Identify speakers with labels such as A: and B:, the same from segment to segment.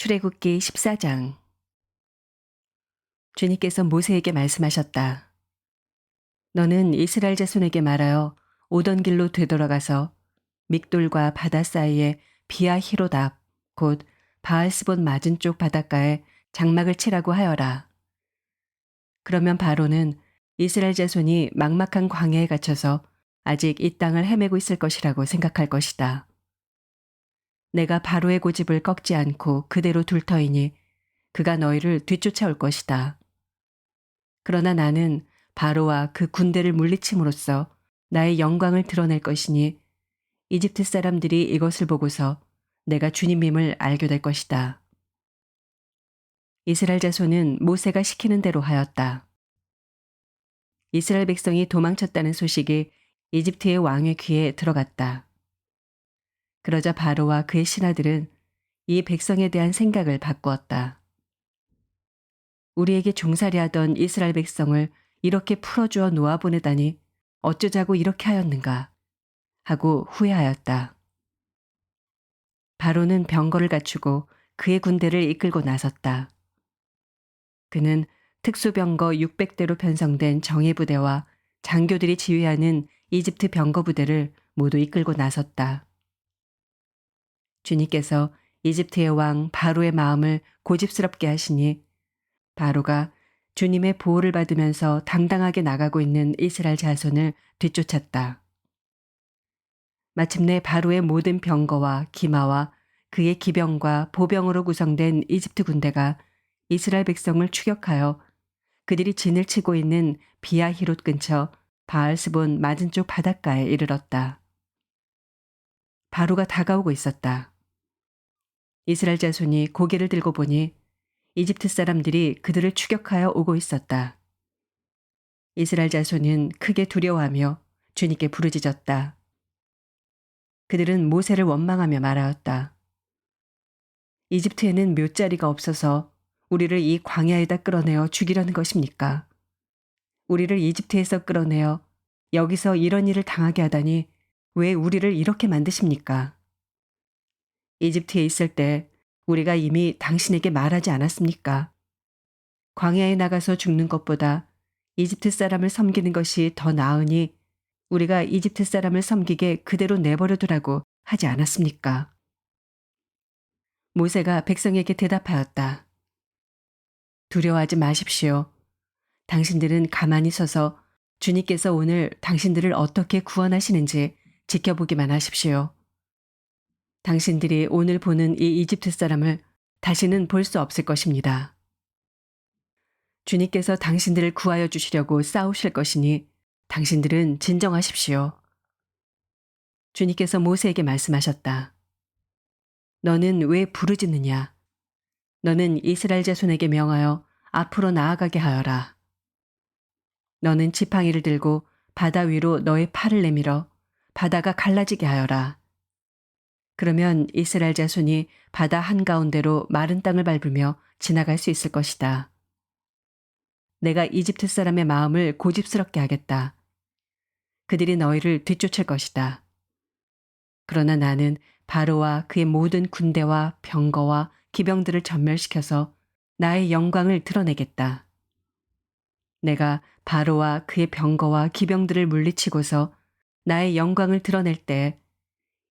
A: 출애굽기 14장. 주님께서 모세에게 말씀하셨다. 너는 이스라엘 자손에게 말하여 오던 길로 되돌아가서 믹돌과 바다 사이에 비아히롯 앞 곧 바알스본 맞은 쪽 바닷가에 장막을 치라고 하여라. 그러면 바로는 이스라엘 자손이 막막한 광야에 갇혀서 아직 이 땅을 헤매고 있을 것이라고 생각할 것이다. 내가 바로의 고집을 꺾지 않고 그대로 둘 터이니 그가 너희를 뒤쫓아올 것이다. 그러나 나는 바로와 그 군대를 물리침으로써 나의 영광을 드러낼 것이니 이집트 사람들이 이것을 보고서 내가 주님임을 알게 될 것이다. 이스라엘 자손은 모세가 시키는 대로 하였다. 이스라엘 백성이 도망쳤다는 소식이 이집트의 왕의 귀에 들어갔다. 그러자 바로와 그의 신하들은 이 백성에 대한 생각을 바꾸었다. 우리에게 종살이하던 이스라엘 백성을 이렇게 풀어주어 놓아보내다니 어쩌자고 이렇게 하였는가 하고 후회하였다. 바로는 병거를 갖추고 그의 군대를 이끌고 나섰다. 그는 특수병거 600대로 편성된 정예부대와 장교들이 지휘하는 이집트 병거 부대를 모두 이끌고 나섰다. 주님께서 이집트의 왕 바로의 마음을 고집스럽게 하시니 바로가 주님의 보호를 받으면서 당당하게 나가고 있는 이스라엘 자손을 뒤쫓았다. 마침내 바로의 모든 병거와 기마와 그의 기병과 보병으로 구성된 이집트 군대가 이스라엘 백성을 추격하여 그들이 진을 치고 있는 비아히롯 근처 바알스본 맞은 쪽 바닷가에 이르렀다. 바로가 다가오고 있었다. 이스라엘 자손이 고개를 들고 보니 이집트 사람들이 그들을 추격하여 오고 있었다. 이스라엘 자손은 크게 두려워하며 주님께 부르짖었다. 그들은 모세를 원망하며 말하였다. 이집트에는 묘자리가 없어서 우리를 이 광야에다 끌어내어 죽이려는 것입니까? 우리를 이집트에서 끌어내어 여기서 이런 일을 당하게 하다니 왜 우리를 이렇게 만드십니까? 이집트에 있을 때 우리가 이미 당신에게 말하지 않았습니까? 광야에 나가서 죽는 것보다 이집트 사람을 섬기는 것이 더 나으니 우리가 이집트 사람을 섬기게 그대로 내버려 두라고 하지 않았습니까? 모세가 백성에게 대답하였다. 두려워하지 마십시오. 당신들은 가만히 서서 주님께서 오늘 당신들을 어떻게 구원하시는지 지켜보기만 하십시오. 당신들이 오늘 보는 이 이집트 사람을 다시는 볼 수 없을 것입니다. 주님께서 당신들을 구하여 주시려고 싸우실 것이니 당신들은 진정하십시오. 주님께서 모세에게 말씀하셨다. 너는 왜 부르짖느냐? 너는 이스라엘 자손에게 명하여 앞으로 나아가게 하여라. 너는 지팡이를 들고 바다 위로 너의 팔을 내밀어 바다가 갈라지게 하여라. 그러면 이스라엘 자손이 바다 한가운데로 마른 땅을 밟으며 지나갈 수 있을 것이다. 내가 이집트 사람의 마음을 고집스럽게 하겠다. 그들이 너희를 뒤쫓을 것이다. 그러나 나는 바로와 그의 모든 군대와 병거와 기병들을 전멸시켜서 나의 영광을 드러내겠다. 내가 바로와 그의 병거와 기병들을 물리치고서 나의 영광을 드러낼 때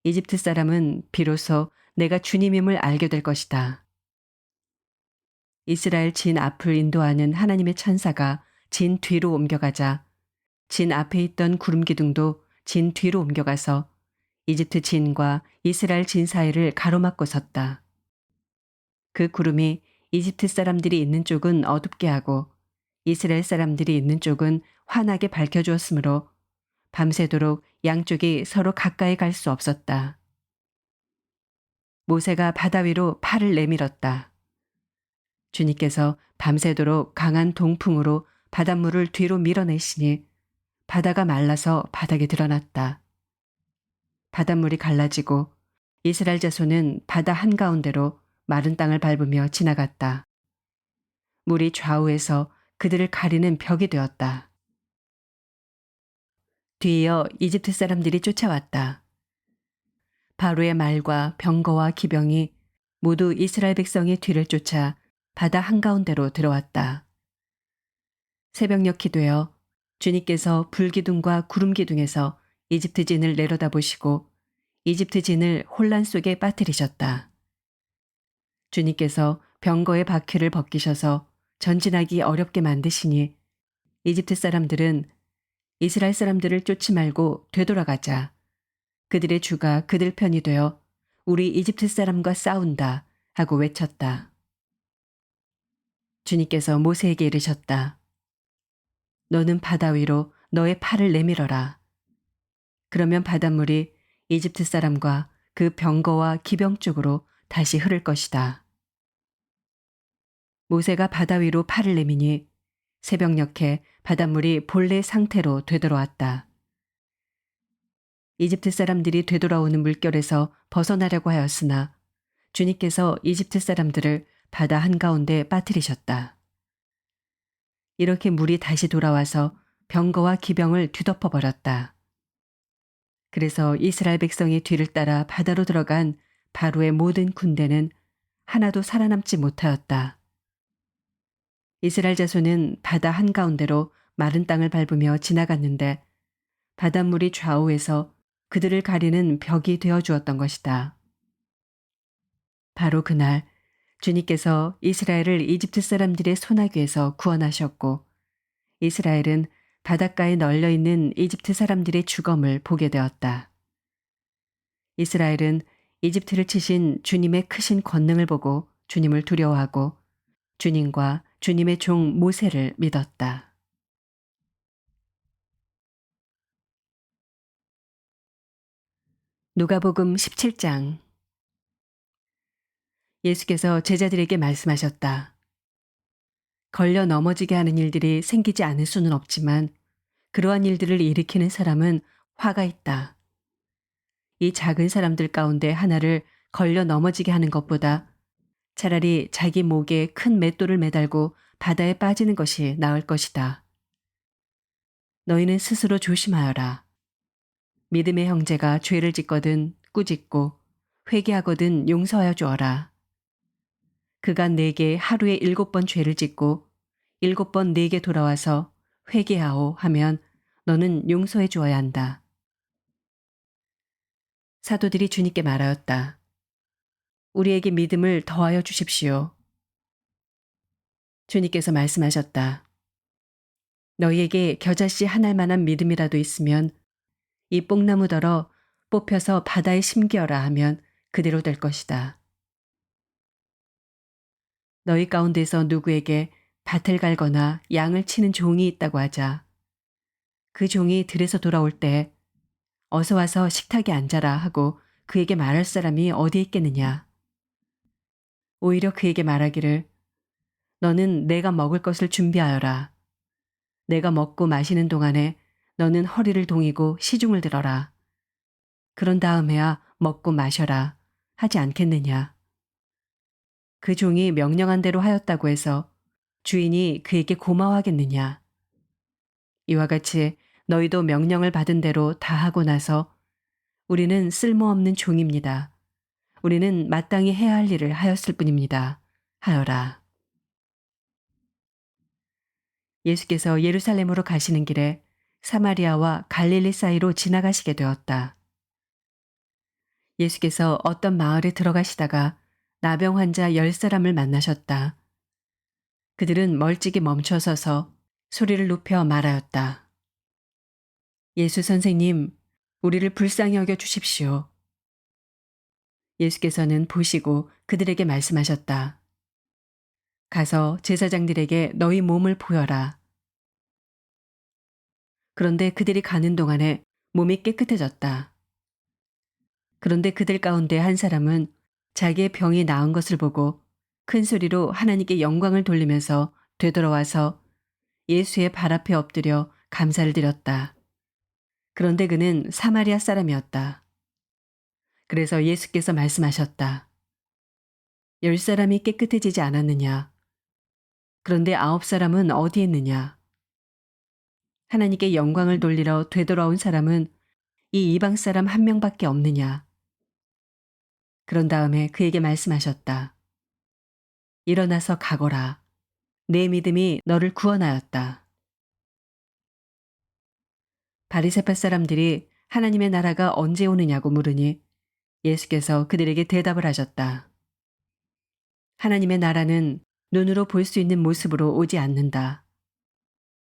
A: 이집트 사람은 비로소 내가 주님임을 알게 될 것이다. 이스라엘 진 앞을 인도하는 하나님의 천사가 진 뒤로 옮겨가자 진 앞에 있던 구름 기둥도 진 뒤로 옮겨가서 이집트 진과 이스라엘 진 사이를 가로막고 섰다. 그 구름이 이집트 사람들이 있는 쪽은 어둡게 하고 이스라엘 사람들이 있는 쪽은 환하게 밝혀주었으므로 밤새도록 양쪽이 서로 가까이 갈 수 없었다. 모세가 바다 위로 팔을 내밀었다. 주님께서 밤새도록 강한 동풍으로 바닷물을 뒤로 밀어내시니 바다가 말라서 바닥에 드러났다. 바닷물이 갈라지고 이스라엘 자손은 바다 한가운데로 마른 땅을 밟으며 지나갔다. 물이 좌우에서 그들을 가리는 벽이 되었다. 뒤이어 이집트 사람들이 쫓아왔다. 바로의 말과 병거와 기병이 모두 이스라엘 백성의 뒤를 쫓아 바다 한가운데로 들어왔다. 새벽녘이 되어 주님께서 불기둥과 구름기둥에서 이집트 진을 내려다보시고 이집트 진을 혼란 속에 빠뜨리셨다. 주님께서 병거의 바퀴를 벗기셔서 전진하기 어렵게 만드시니 이집트 사람들은 이스라엘 사람들을 쫓지 말고 되돌아가자. 그들의 주가 그들 편이 되어 우리 이집트 사람과 싸운다 하고 외쳤다. 주님께서 모세에게 이르셨다. 너는 바다 위로 너의 팔을 내밀어라. 그러면 바닷물이 이집트 사람과 그 병거와 기병 쪽으로 다시 흐를 것이다. 모세가 바다 위로 팔을 내미니 새벽녘에 바닷물이 본래 상태로 되돌아왔다. 이집트 사람들이 되돌아오는 물결에서 벗어나려고 하였으나 주님께서 이집트 사람들을 바다 한가운데 빠뜨리셨다. 이렇게 물이 다시 돌아와서 병거와 기병을 뒤덮어 버렸다. 그래서 이스라엘 백성의 뒤를 따라 바다로 들어간 바로의 모든 군대는 하나도 살아남지 못하였다. 이스라엘 자손은 바다 한가운데로 마른 땅을 밟으며 지나갔는데 바닷물이 좌우에서 그들을 가리는 벽이 되어 주었던 것이다. 바로 그날 주님께서 이스라엘을 이집트 사람들의 손아귀에서 구원하셨고 이스라엘은 바닷가에 널려 있는 이집트 사람들의 죽음을 보게 되었다. 이스라엘은 이집트를 치신 주님의 크신 권능을 보고 주님을 두려워하고 주님과 주님의 종 모세를 믿었다. 누가복음 17장. 예수께서 제자들에게 말씀하셨다. 걸려 넘어지게 하는 일들이 생기지 않을 수는 없지만 그러한 일들을 일으키는 사람은 화가 있다. 이 작은 사람들 가운데 하나를 걸려 넘어지게 하는 것보다 차라리 자기 목에 큰 맷돌을 매달고 바다에 빠지는 것이 나을 것이다. 너희는 스스로 조심하여라. 믿음의 형제가 죄를 짓거든 꾸짖고 회개하거든 용서하여 주어라. 그가 내게 하루에 7번 죄를 짓고 7번 내게 돌아와서 회개하오 하면 너는 용서해 주어야 한다. 사도들이 주님께 말하였다. 우리에게 믿음을 더하여 주십시오. 주님께서 말씀하셨다. 너희에게 겨자씨 한 알만한 믿음이라도 있으면 이 뽕나무더러 뽑혀서 바다에 심기어라 하면 그대로 될 것이다. 너희 가운데서 누구에게 밭을 갈거나 양을 치는 종이 있다고 하자. 그 종이 들에서 돌아올 때 어서 와서 식탁에 앉아라 하고 그에게 말할 사람이 어디에 있겠느냐. 오히려 그에게 말하기를 너는 내가 먹을 것을 준비하여라. 내가 먹고 마시는 동안에 너는 허리를 동이고 시중을 들어라. 그런 다음에야 먹고 마셔라 하지 않겠느냐. 그 종이 명령한 대로 하였다고 해서 주인이 그에게 고마워하겠느냐. 이와 같이 너희도 명령을 받은 대로 다 하고 나서 우리는 쓸모없는 종입니다. 우리는 마땅히 해야 할 일을 하였을 뿐입니다. 하여라. 예수께서 예루살렘으로 가시는 길에 사마리아와 갈릴리 사이로 지나가시게 되었다. 예수께서 어떤 마을에 들어가시다가 나병 환자 10사람을 만나셨다. 그들은 멀찍이 멈춰서서 소리를 높여 말하였다. 예수 선생님, 우리를 불쌍히 여겨 주십시오. 예수께서는 보시고 그들에게 말씀하셨다. 가서 제사장들에게 너희 몸을 보여라. 그런데 그들이 가는 동안에 몸이 깨끗해졌다. 그런데 그들 가운데 한 사람은 자기의 병이 나은 것을 보고 큰 소리로 하나님께 영광을 돌리면서 되돌아와서 예수의 발 앞에 엎드려 감사를 드렸다. 그런데 그는 사마리아 사람이었다. 그래서 예수께서 말씀하셨다. 10사람이 깨끗해지지 않았느냐? 그런데 9사람은 어디 있느냐? 하나님께 영광을 돌리러 되돌아온 사람은 이 이방 사람 한 명밖에 없느냐? 그런 다음에 그에게 말씀하셨다. 일어나서 가거라. 내 믿음이 너를 구원하였다. 바리새파 사람들이 하나님의 나라가 언제 오느냐고 물으니 예수께서 그들에게 대답을 하셨다. 하나님의 나라는 눈으로 볼 수 있는 모습으로 오지 않는다.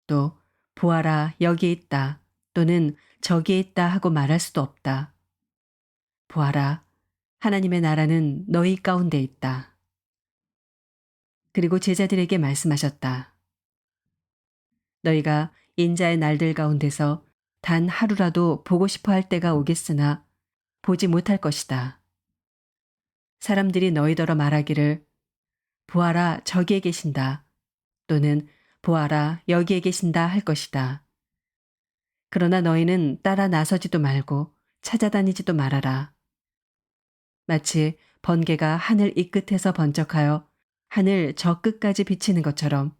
A: 또 보아라 여기에 있다 또는 저기에 있다 하고 말할 수도 없다. 보아라 하나님의 나라는 너희 가운데 있다. 그리고 제자들에게 말씀하셨다. 너희가 인자의 날들 가운데서 단 하루라도 보고 싶어 할 때가 오겠으나 보지 못할 것이다. 사람들이 너희더러 말하기를 보아라 저기에 계신다 또는 보아라 여기에 계신다 할 것이다. 그러나 너희는 따라 나서지도 말고 찾아다니지도 말아라. 마치 번개가 하늘 이 끝에서 번쩍하여 하늘 저 끝까지 비치는 것처럼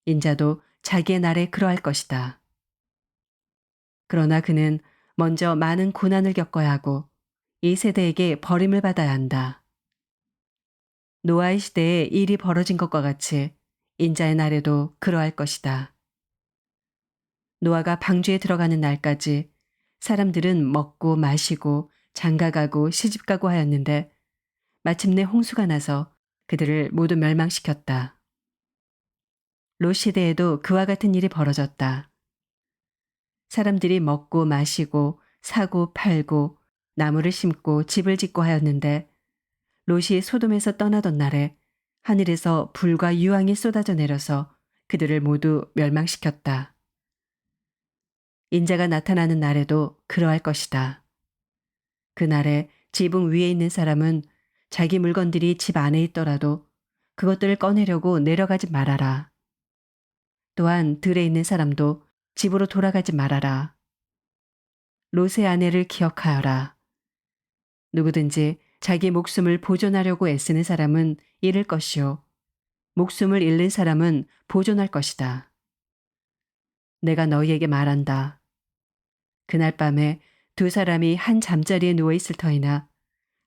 A: 인자도 자기의 날에 그러할 것이다. 그러나 그는 먼저 많은 고난을 겪어야 하고 이 세대에게 버림을 받아야 한다. 노아의 시대에 일이 벌어진 것과 같이 인자의 날에도 그러할 것이다. 노아가 방주에 들어가는 날까지 사람들은 먹고 마시고 장가가고 시집가고 하였는데 마침내 홍수가 나서 그들을 모두 멸망시켰다. 롯 시대에도 그와 같은 일이 벌어졌다. 사람들이 먹고 마시고 사고 팔고 나무를 심고 집을 짓고 하였는데 롯이 소돔에서 떠나던 날에 하늘에서 불과 유황이 쏟아져 내려서 그들을 모두 멸망시켰다. 인자가 나타나는 날에도 그러할 것이다. 그날에 지붕 위에 있는 사람은 자기 물건들이 집 안에 있더라도 그것들을 꺼내려고 내려가지 말아라. 또한 들에 있는 사람도 집으로 돌아가지 말아라. 롯의 아내를 기억하여라. 누구든지 자기 목숨을 보존하려고 애쓰는 사람은 잃을 것이요. 목숨을 잃는 사람은 보존할 것이다. 내가 너희에게 말한다. 그날 밤에 두 사람이 한 잠자리에 누워 있을 터이나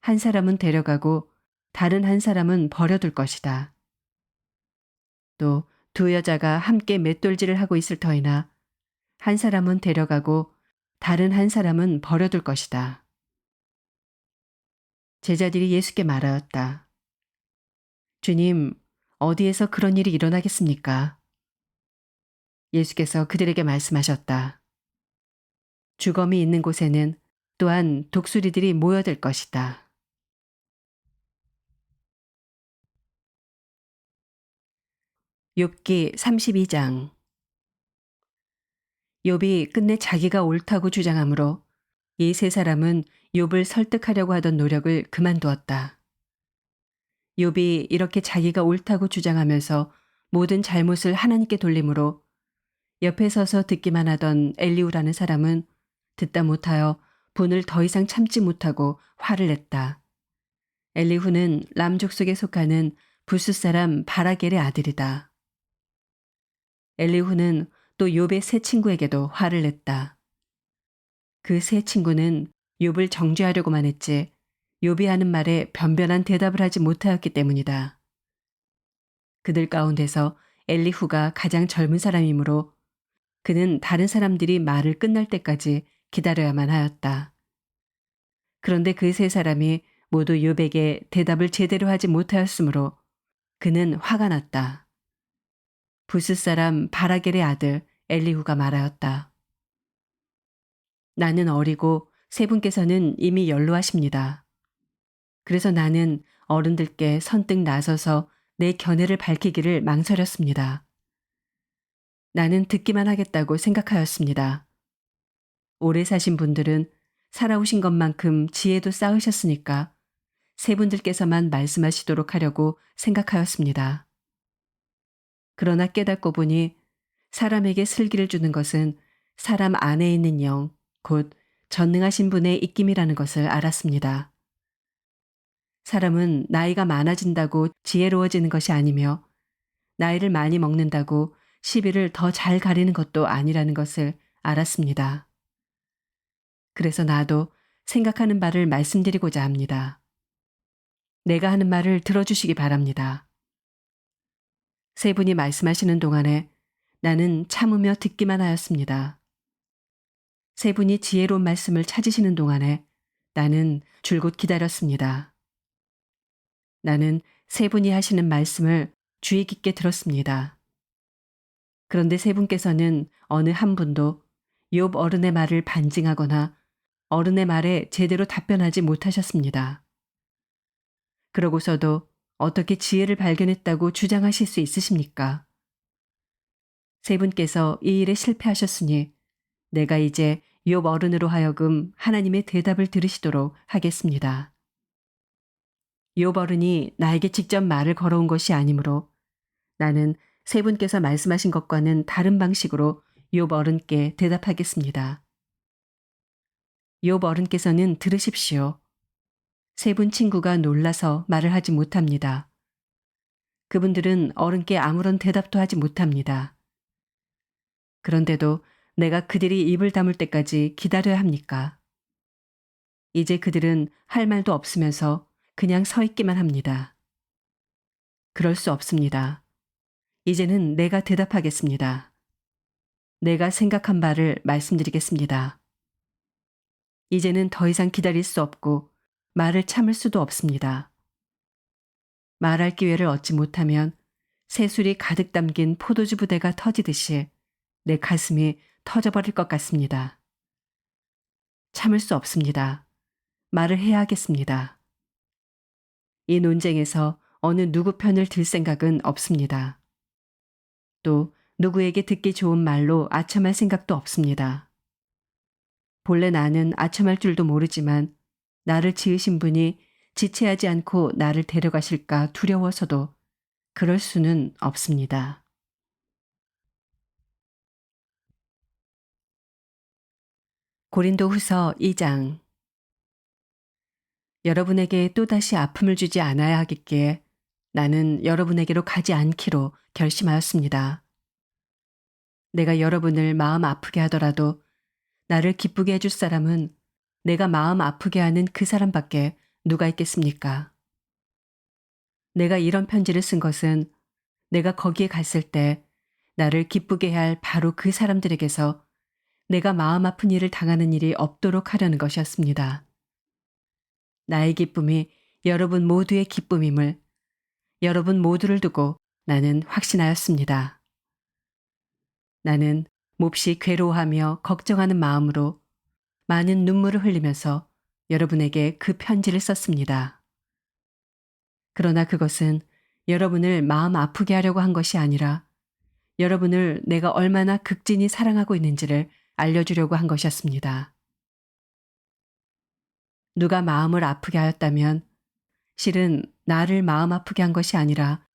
A: 한 사람은 데려가고 다른 한 사람은 버려둘 것이다. 또 두 여자가 함께 맷돌질을 하고 있을 터이나 한 사람은 데려가고 다른 한 사람은 버려둘 것이다. 제자들이 예수께 말하였다. 주님, 어디에서 그런 일이 일어나겠습니까? 예수께서 그들에게 말씀하셨다. 주검이 있는 곳에는 또한 독수리들이 모여들 것이다. 욥기 32장. 욥이 끝내 자기가 옳다고 주장하므로 이 세 사람은 욥을 설득하려고 하던 노력을 그만두었다. 욥이 이렇게 자기가 옳다고 주장하면서 모든 잘못을 하나님께 돌림으로 옆에 서서 듣기만 하던 엘리후라는 사람은 듣다 못하여 분을 더 이상 참지 못하고 화를 냈다. 엘리후는 람 족속에 속하는 부스 사람 바라겔의 아들이다. 엘리후는 또 욥의 세 친구에게도 화를 냈다. 그 세 친구는 욥을 정죄하려고만 했지 욥이 하는 말에 변변한 대답을 하지 못하였기 때문이다. 그들 가운데서 엘리후가 가장 젊은 사람이므로 그는 다른 사람들이 말을 끝날 때까지 기다려야만 하였다. 그런데 그 세 사람이 모두 욥에게 대답을 제대로 하지 못하였으므로 그는 화가 났다. 부스 사람 바라겔의 아들 엘리후가 말하였다. 나는 어리고 세 분께서는 이미 연로하십니다. 그래서 나는 어른들께 선뜻 나서서 내 견해를 밝히기를 망설였습니다. 나는 듣기만 하겠다고 생각하였습니다. 오래 사신 분들은 살아오신 것만큼 지혜도 쌓으셨으니까 세 분들께서만 말씀하시도록 하려고 생각하였습니다. 그러나 깨닫고 보니 사람에게 슬기를 주는 것은 사람 안에 있는 영, 곧 전능하신 분의 입김이라는 것을 알았습니다. 사람은 나이가 많아진다고 지혜로워지는 것이 아니며 나이를 많이 먹는다고 시비를 더 잘 가리는 것도 아니라는 것을 알았습니다. 그래서 나도 생각하는 바를 말씀드리고자 합니다. 내가 하는 말을 들어주시기 바랍니다. 세 분이 말씀하시는 동안에 나는 참으며 듣기만 하였습니다. 세 분이 지혜로운 말씀을 찾으시는 동안에 나는 줄곧 기다렸습니다. 나는 세 분이 하시는 말씀을 주의 깊게 들었습니다. 그런데 세 분께서는 어느 한 분도 욥 어른의 말을 반증하거나 어른의 말에 제대로 답변하지 못하셨습니다. 그러고서도 어떻게 지혜를 발견했다고 주장하실 수 있으십니까? 세 분께서 이 일에 실패하셨으니 내가 이제 욥 어른으로 하여금 하나님의 대답을 들으시도록 하겠습니다. 욥 어른이 나에게 직접 말을 걸어온 것이 아니므로 나는 세 분께서 말씀하신 것과는 다른 방식으로 욥 어른께 대답하겠습니다. 욥 어른께서는 들으십시오. 세 분 친구가 놀라서 말을 하지 못합니다. 그분들은 어른께 아무런 대답도 하지 못합니다. 그런데도 내가 그들이 입을 다물 때까지 기다려야 합니까? 이제 그들은 할 말도 없으면서 그냥 서 있기만 합니다. 그럴 수 없습니다. 이제는 내가 대답하겠습니다. 내가 생각한 바를 말씀드리겠습니다. 이제는 더 이상 기다릴 수 없고 말을 참을 수도 없습니다. 말할 기회를 얻지 못하면 새술이 가득 담긴 포도주 부대가 터지듯이 내 가슴이 터져버릴 것 같습니다. 참을 수 없습니다. 말을 해야 하겠습니다. 이 논쟁에서 어느 누구 편을 들 생각은 없습니다. 또 누구에게 듣기 좋은 말로 아첨할 생각도 없습니다. 본래 나는 아첨할 줄도 모르지만 나를 지으신 분이 지체하지 않고 나를 데려가실까 두려워서도 그럴 수는 없습니다. 고린도후서 2장. 여러분에게 또다시 아픔을 주지 않아야 하겠기에 나는 여러분에게로 가지 않기로 결심하였습니다. 내가 여러분을 마음 아프게 하더라도 나를 기쁘게 해줄 사람은 내가 마음 아프게 하는 그 사람밖에 누가 있겠습니까? 내가 이런 편지를 쓴 것은 내가 거기에 갔을 때 나를 기쁘게 해야 할 바로 그 사람들에게서 내가 마음 아픈 일을 당하는 일이 없도록 하려는 것이었습니다. 나의 기쁨이 여러분 모두의 기쁨임을 여러분 모두를 두고 나는 확신하였습니다. 나는 몹시 괴로워하며 걱정하는 마음으로 많은 눈물을 흘리면서 여러분에게 그 편지를 썼습니다. 그러나 그것은 여러분을 마음 아프게 하려고 한 것이 아니라 여러분을 내가 얼마나 극진히 사랑하고 있는지를 알려주려고 한 것이었습니다. 누가 마음을 아프게 하였다면 실은 나를 마음 아프게 한 것이 아니라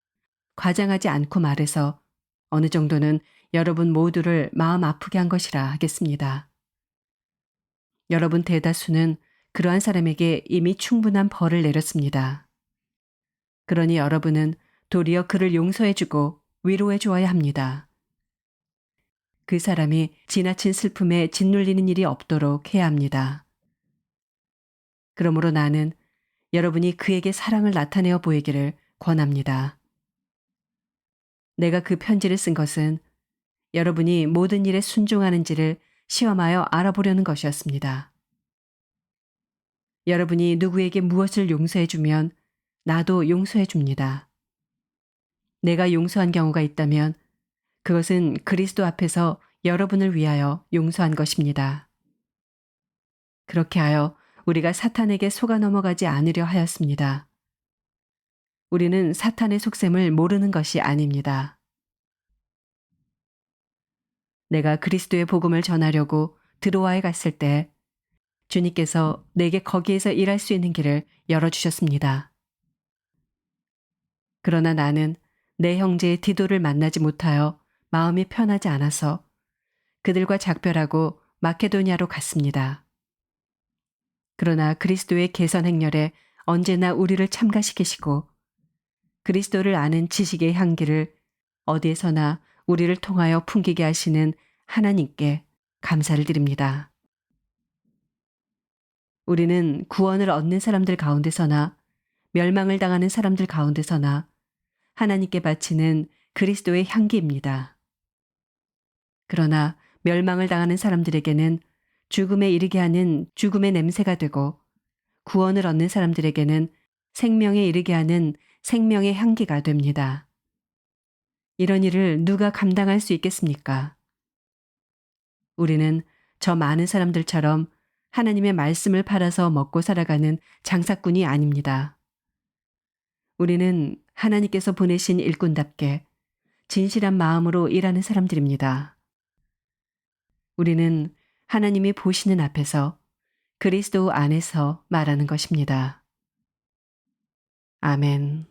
A: 과장하지 않고 말해서 어느 정도는 여러분 모두를 마음 아프게 한 것이라 하겠습니다. 여러분 대다수는 그러한 사람에게 이미 충분한 벌을 내렸습니다. 그러니 여러분은 도리어 그를 용서해주고 위로해 주어야 합니다. 그 사람이 지나친 슬픔에 짓눌리는 일이 없도록 해야 합니다. 그러므로 나는 여러분이 그에게 사랑을 나타내어 보이기를 권합니다. 내가 그 편지를 쓴 것은 여러분이 모든 일에 순종하는지를 시험하여 알아보려는 것이었습니다. 여러분이 누구에게 무엇을 용서해 주면 나도 용서해 줍니다. 내가 용서한 경우가 있다면 그것은 그리스도 앞에서 여러분을 위하여 용서한 것입니다. 그렇게 하여 우리가 사탄에게 속아 넘어가지 않으려 하였습니다. 우리는 사탄의 속셈을 모르는 것이 아닙니다. 내가 그리스도의 복음을 전하려고 드로아에 갔을 때 주님께서 내게 거기에서 일할 수 있는 길을 열어주셨습니다. 그러나 나는 내 형제 디도를 만나지 못하여 마음이 편하지 않아서 그들과 작별하고 마케도니아로 갔습니다. 그러나 그리스도의 개선 행렬에 언제나 우리를 참가시키시고 그리스도를 아는 지식의 향기를 어디에서나 우리를 통하여 풍기게 하시는 하나님께 감사를 드립니다. 우리는 구원을 얻는 사람들 가운데서나 멸망을 당하는 사람들 가운데서나 하나님께 바치는 그리스도의 향기입니다. 그러나 멸망을 당하는 사람들에게는 죽음에 이르게 하는 죽음의 냄새가 되고, 구원을 얻는 사람들에게는 생명에 이르게 하는 생명의 향기가 됩니다. 이런 일을 누가 감당할 수 있겠습니까? 우리는 저 많은 사람들처럼 하나님의 말씀을 팔아서 먹고 살아가는 장사꾼이 아닙니다. 우리는 하나님께서 보내신 일꾼답게 진실한 마음으로 일하는 사람들입니다. 우리는 하나님이 보시는 앞에서 그리스도 안에서 말하는 것입니다. 아멘.